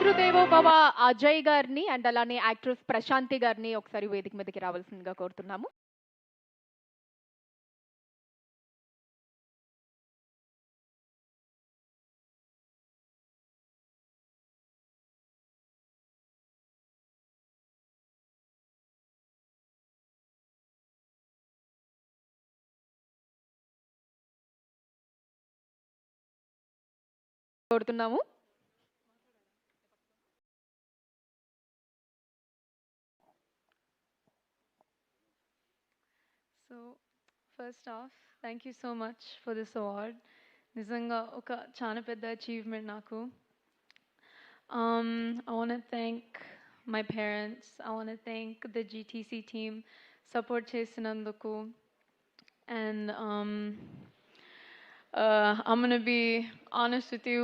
మాతృదేవో భవ అజయ్ గారిని అండ్ అలానే యాక్ట్రెస్ ప్రశాంతి గారిని ఒకసారి వేదిక మీదకి రావాల్సిందిగా కోరుతున్నాము. కోరుతున్నాము. So, first off, thank you so much for this award. నిజంగా ఒక చాలా పెద్ద అచీవ్మెంట్ నాకు. I want to thank my parents. I want to thank the GTC team support చేసినందుకు. And I'm going to be honest with you.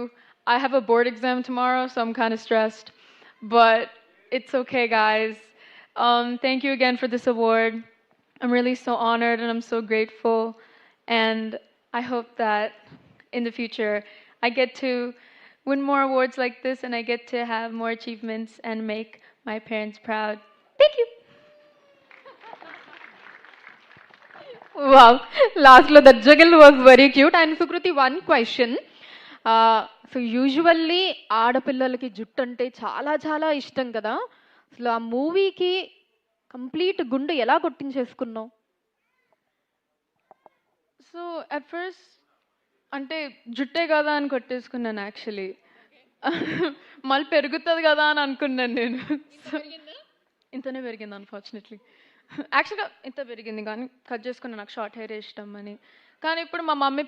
I have a board exam tomorrow, so I'm kind of stressed. But it's okay, guys. Thank you again for this award. I'm really so honored and I'm so grateful. And I hope that in the future I get to win more awards like this and I get to have more achievements and make my parents proud. Thank you. Wow, lastly that juggle was very cute. And Sukruti, one question. So usually ఆడపిల్లలకి జుట్టు అంటే చాలా చాలా ఇష్టం కదా. అసలు ఆ మూవీకి కంప్లీట్ గుండు ఎలా కొట్టించేసుకున్నావు? సో అట్ ఫస్ట్ అంటే జుట్టే కదా అని కొట్టేసుకున్నాను యాక్చువల్లీ. మళ్ళీ పెరుగుతుంది కదా అని అనుకున్నాను నేను. ఇంతనే పెరిగింది అన్ఫార్చునేట్లీ. యాక్చువల్గా ఇంత పెరిగింది కానీ కట్ చేసుకున్నాను, నాకు షార్ట్ హెయిర్ ఇష్టం అని. కానీ ఇప్పుడు మా మమ్మీ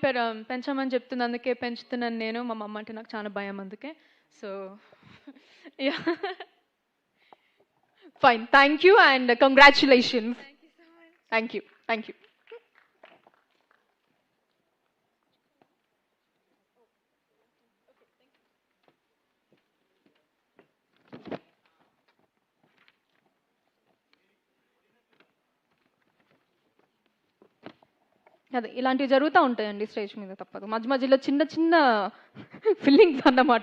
పెంచమని చెప్తుంది, అందుకే పెంచుతున్నాను నేను. మా మమ్మ అంటే నాకు చాలా భయం అందుకే. So yeah, fine, thank you and congratulations. Thank you, thank you. అదే ఇలాంటివి జరుగుతూ ఉంటాయండి స్టేజ్ మీద, తప్పదు. మధ్య మధ్యలో చిన్న చిన్న ఫీలింగ్స్ అన్నమాట.